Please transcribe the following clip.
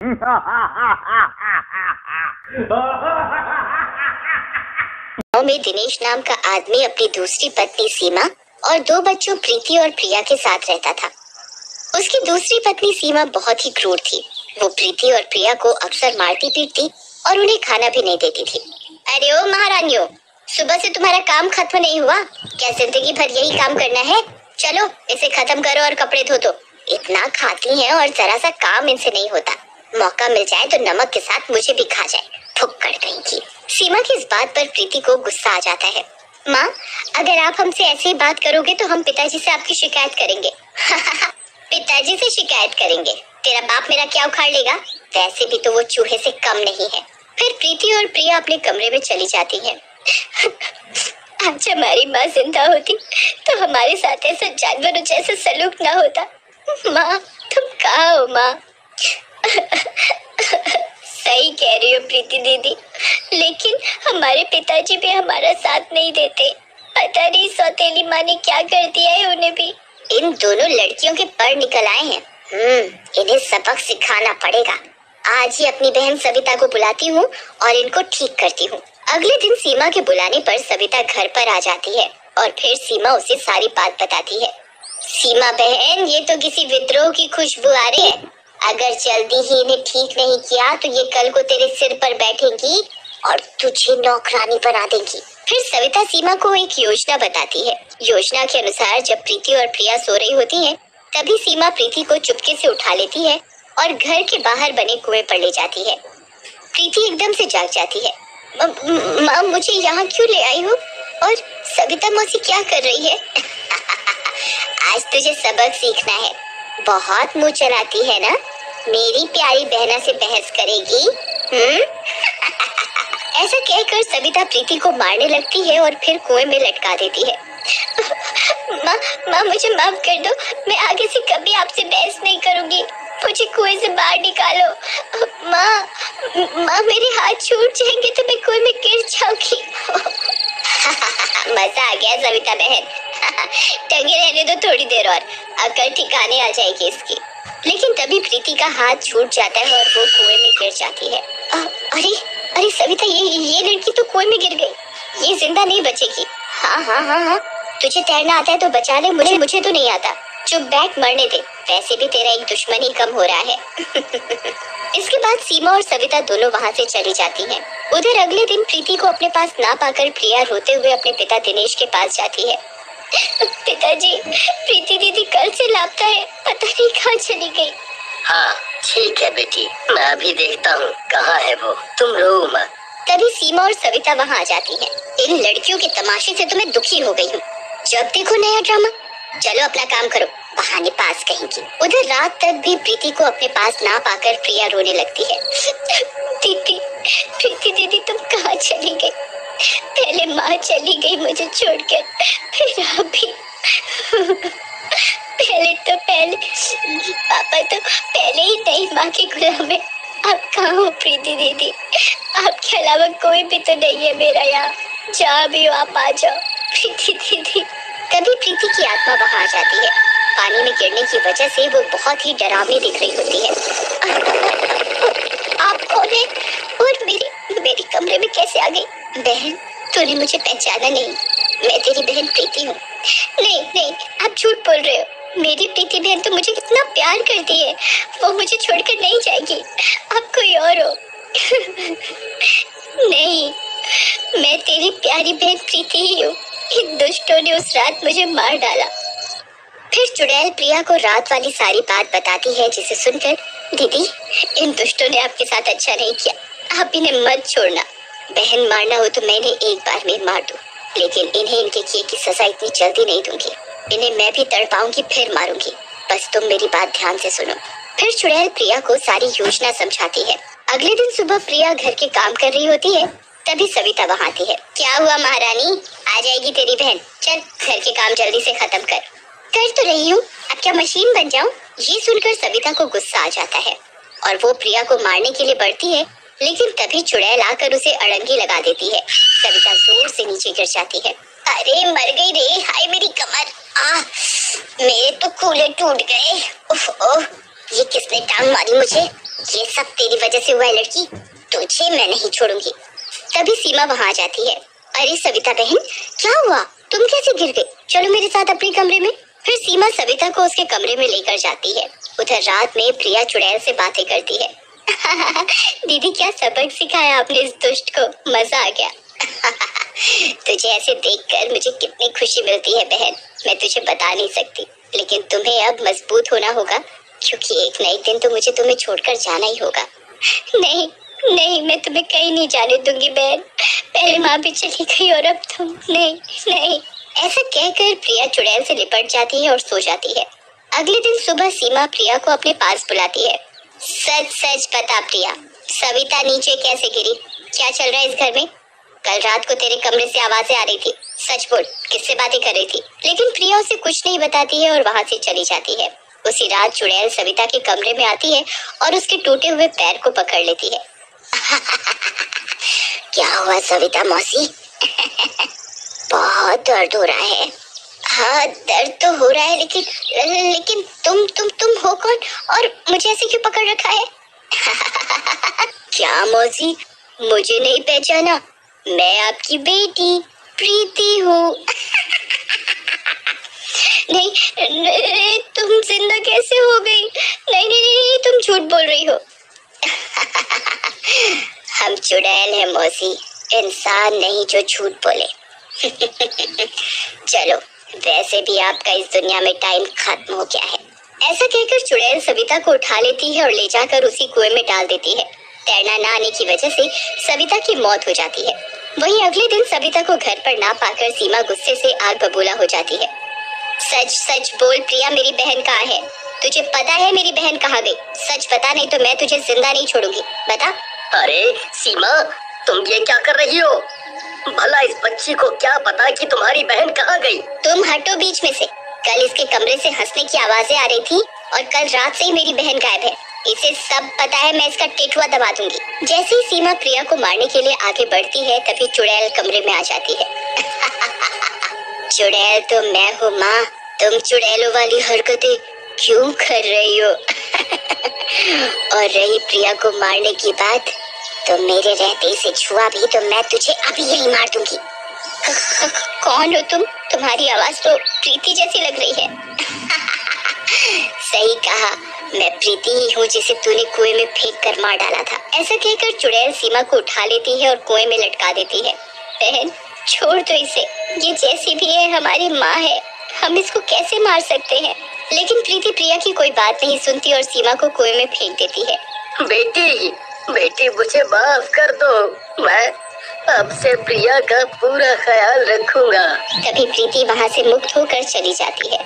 गांव में दिनेश नाम का आदमी अपनी दूसरी पत्नी सीमा और दो बच्चों प्रीति और प्रिया के साथ रहता था। उसकी दूसरी पत्नी सीमा बहुत ही क्रूर थी। वो प्रीति और प्रिया को अक्सर मारती पीटती और उन्हें खाना भी नहीं देती थी। अरे ओ महारानियों, सुबह से तुम्हारा काम खत्म नहीं हुआ क्या? जिंदगी भर यही काम करना है? चलो इसे खत्म करो और कपड़े धो दो। इतना खाती हैं और जरा सा काम इनसे नहीं होता। मौका मिल जाए तो नमक के साथ मुझे भी खा जाए, फुक्कड़ कहीं की। सीमा की इस बात पर प्रीति को गुस्सा आ जाता है। माँ, अगर आप हमसे ऐसे ही बात करोगे तो हम पिताजी से आपकी शिकायत करेंगे। पिताजी से शिकायत करेंगे? तेरा बाप मेरा क्या उखाड़ लेगा? वैसे भी तो वो चूहे से कम नहीं है। फिर प्रीति और प्रिया अपने कमरे में चली जाती हैं। आज हमारी माँ जिंदा होती तो हमारे साथ ऐसा जानवरों जैसा सलूक ना होता। माँ, तुम कहाँ हो माँ? सही कह रही हो प्रीति दीदी, लेकिन हमारे पिताजी भी हमारा साथ नहीं देते। पता नहीं सौतेली माँ ने क्या कर दिया है उन्हें भी। इन दोनों लड़कियों के पर निकल आए हैं। इन्हें सबक सिखाना पड़ेगा। आज ही अपनी बहन सविता को बुलाती हूँ और इनको ठीक करती हूँ। अगले दिन सीमा के बुलाने पर सविता घर पर आ जाती है और फिर सीमा उसे सारी बात बताती है। सीमा बहन, ये तो किसी विद्रोह की खुशबू आ रही है। अगर जल्दी ही इन्हें ठीक नहीं किया तो ये कल को तेरे सिर पर बैठेंगी और तुझे नौकरानी बना देंगी। फिर सविता सीमा को एक योजना बताती है। योजना के अनुसार जब प्रीति और प्रिया सो रही होती हैं, तभी सीमा प्रीति को चुपके से उठा लेती है और घर के बाहर बने कुएं पर ले जाती है। प्रीति एकदम से जाग जाती है। माँ, मुझे यहाँ क्यों ले आई हो? और सविता मौसी क्या कर रही है? आज तुझे सबक सीखना है। बहुत मुंह चलाती है ना? मेरी प्यारी बहना से बहस करेगी? ऐसा कहकर सविता प्रीति को मारने लगती है और फिर कुएं में लटका देती है। माँ, मुझे माफ कर दो। मैं आगे से कभी आपसे बहस नहीं करूंगी। मुझे कुएं से बाहर निकालो। माँ, मेरे हाथ छूट जाएंगे तो मैं कुएं में गिर जाऊंगी। मजा आ गया सविता बहन। टंगे रहने दो थोड़ी देर और, अकल ठिकाने आ जाएगी इसकी। लेकिन तभी प्रीति का हाथ छूट जाता है और वो कुएं में गिर जाती है। अरे सविता, ये लड़की तो कुएं में गिर गई। ये जिंदा नहीं बचेगी। हाँ, तुझे तैरना आता है तो बचा ले, मुझे तो नहीं आता। चुप बैठ, मरने दे। वैसे भी तेरा एक दुश्मन ही कम हो रहा है। इसके बाद सीमा और सविता दोनों वहाँ से चली जाती हैं। उधर अगले दिन प्रीति को अपने पास ना पाकर प्रिया रोते हुए अपने पिता दिनेश के पास जाती है। पिताजी, प्रीति दीदी कल से लापता है, पता नहीं कहाँ चली गई। हाँ ठीक है बेटी, मैं अभी देखता हूँ कहाँ है वो, तुम रो मत। तभी सीमा और सविता वहाँ आ जाती हैं। इन लड़कियों के तमाशे से तो मैं दुखी हो गई हूँ। जब देखो नया ड्रामा। चलो अपना काम करो, बहाने पास कहेंगी। उधर रात तक भी प्रीति को अपने पास ना पाकर प्रिया रोने लगती है। दीदी, प्रीति दीदी तुम कहाँ चली गई? पहले माँ चली गई मुझे छोड़कर, फिर आप भी। पहले पापा तो पहले ही नहीं माँ के गुलाम है। आप कहाँ हो प्रीति दीदी? आपके अलावा कोई भी तो नहीं है मेरा यहाँ। जहाँ भी हो आप आ जाओ प्रीति दीदी। तभी प्रीति की आत्मा वहाँ आ जाती है। पानी में गिरने की वजह से वो बहुत ही डरावनी दिख रही होती है। आप कौन है और मेरी कमरे में कैसे आ गई? बहन, तूने मुझे पहचाना नहीं? मैं तेरी बहन प्रीति हूँ। नहीं, आप झूठ बोल रहे हो। मेरी प्रीति बहन तो मुझे कितना प्यार करती है। वो मुझे छोड़कर नहीं जाएगी। आप कोई और हो। नहीं, मैं तेरी प्यारी बहन प्रीति ही हूँ। इन दुष्टों ने उस रात मुझे मार डाला। फिर चुड़ैल प्रिया को रात वाली सारी बात बताती है, जिसे सुनकर, दीदी, इन दुष्टों ने आपके साथ अच्छा नहीं किया। आप इन्हें मत छोड़ना। बहन मारना हो तो मैंने एक बार में मार दूं, लेकिन इन्हें इनके किए की सजा इतनी जल्दी नहीं दूंगी। इन्हें मैं भी तड़पाऊंगी फिर मारूंगी। बस तुम मेरी बात ध्यान से सुनो। फिर चुड़ैल प्रिया को सारी योजना समझाती है। अगले दिन सुबह प्रिया घर के काम कर रही होती है, तभी सविता वहाँ आती है। क्या हुआ महारानी? आ जाएगी तेरी बहन। चल घर के काम जल्दी से खत्म कर तो रही हूँ। अब क्या मशीन बन जाऊँ? ये सुनकर सविता को गुस्सा आ जाता है और वो प्रिया को मारने के लिए बढ़ती है, लेकिन तभी चुड़ैल आकर उसे अड़ंगी लगा देती है। सविता जोर से नीचे गिर जाती है। अरे मर गई रे, हाय मेरी कमर। मेरे तो कूल्हे टूट गए। ओह, ये किसने टांग मारी मुझे? ये सब तेरी वजह से हुआ है लड़की, तुझे मैं नहीं छोड़ूंगी। तभी सीमा वहाँ आ जाती है। अरे सविता बहन, क्या हुआ? तुम कैसे गिर गई? चलो मेरे साथ अपने कमरे में। फिर सीमा सविता को उसके कमरे में लेकर जाती है। उधर रात में प्रिया चुड़ैल से बातें करती है। दीदी, क्या सबक सिखाया आपने इस दुष्ट को, मजा आ गया। तुझे ऐसे देखकर मुझे कितनी खुशी मिलती है बहन, मैं तुझे बता नहीं सकती। लेकिन तुम्हें अब मजबूत होना होगा, क्योंकि एक न एक दिन तो मुझे तुम्हें छोड़कर जाना ही होगा। नहीं नहीं, मैं तुम्हें कहीं नहीं जाने दूंगी बहन। पहले माँ भी चली गई और अब तुम। नहीं नहीं। ऐसा कहकर प्रिया चुड़ैल से लिपट जाती है और सो जाती है। अगले दिन सुबह सीमा प्रिया को अपने पास बुलाती है। सच सच बता प्रिया, सविता नीचे कैसे गिरी? क्या चल रहा है इस घर में? कल रात को तेरे कमरे से आवाजें आ रही थी, सच बोल, किससे बातें कर रही थी? लेकिन प्रिया उसे कुछ नहीं बताती है और वहाँ से चली जाती है। उसी रात चुड़ैल सविता के कमरे में आती है और उसके टूटे हुए पैर को पकड़ लेती है। क्या हुआ सविता मौसी? बहुत दर्द हो रहा है। हाँ दर्द तो हो रहा है, लेकिन तुम हो कौन और मुझे ऐसे क्यों पकड़ रखा है? क्या मौसी, मुझे नहीं पहचाना? मैं आपकी बेटी प्रीति हूँ। नहीं, तुम जिंदा कैसे हो गई? नहीं नहीं नहीं, तुम झूठ बोल रही हो। हम चुड़ैल हैं मौसी, इंसान नहीं जो झूठ बोले। चलो, वैसे भी आपका इस दुनिया में टाइम खत्म हो गया है। ऐसा कहकर चुड़ैल सविता को उठा लेती है और ले जाकर उसी कुएं में डाल देती है। तैरना ना आने की वजह से सविता की मौत हो जाती है। वहीं अगले दिन सविता को घर पर ना पाकर सीमा गुस्से से आग बबूला हो जाती है। सच सच बोल प्रिया, मेरी बहन कहाँ है? तुझे पता है मेरी बहन कहाँ गई? सच बता, नहीं तो मैं तुझे जिंदा नहीं छोड़ूंगी, बता। अरे सीमा, तुम ये क्या कर रही हो? भला इस बच्ची को क्या पता कि तुम्हारी बहन कहाँ गई? तुम हटो बीच में से। कल इसके कमरे से हंसने की आवाजें आ रही थी और कल रात से ही मेरी बहन गायब है। इसे सब पता है, मैं इसका टेटुआ दबा दूंगी। जैसे ही सीमा प्रिया को मारने के लिए आगे बढ़ती है, तभी चुड़ैल कमरे में आ जाती है। चुड़ैल तो मैं हूँ माँ, तुम चुड़ैलों वाली हरकतें क्यों कर रही हो? और रही प्रिया को मारने की बात, तो मेरे रहते इसे छुआ भी तो मैं तुझे अभी यही मार दूंगी। कौन हो तुम? तुम्हारी आवाज तो प्रीति जैसी लग रही है। सही कहा, मैं प्रीति ही हूँ जिसे तूने कुएं में फेंक कर मार डाला था। ऐसा कहकर चुड़ैल सीमा को उठा लेती है और कुएं में लटका देती है। बहन छोड़ दो इसे, ये जैसी भी है हमारी माँ है, हम इसको कैसे मार सकते हैं? लेकिन प्रीति प्रिया की कोई बात नहीं सुनती और सीमा को कुएं में फेंक देती है। बेटी मुझे माफ कर दो, मैं अब से प्रिया का पूरा ख्याल रखूंगा। तभी प्रीति वहाँ से मुक्त होकर चली जाती है।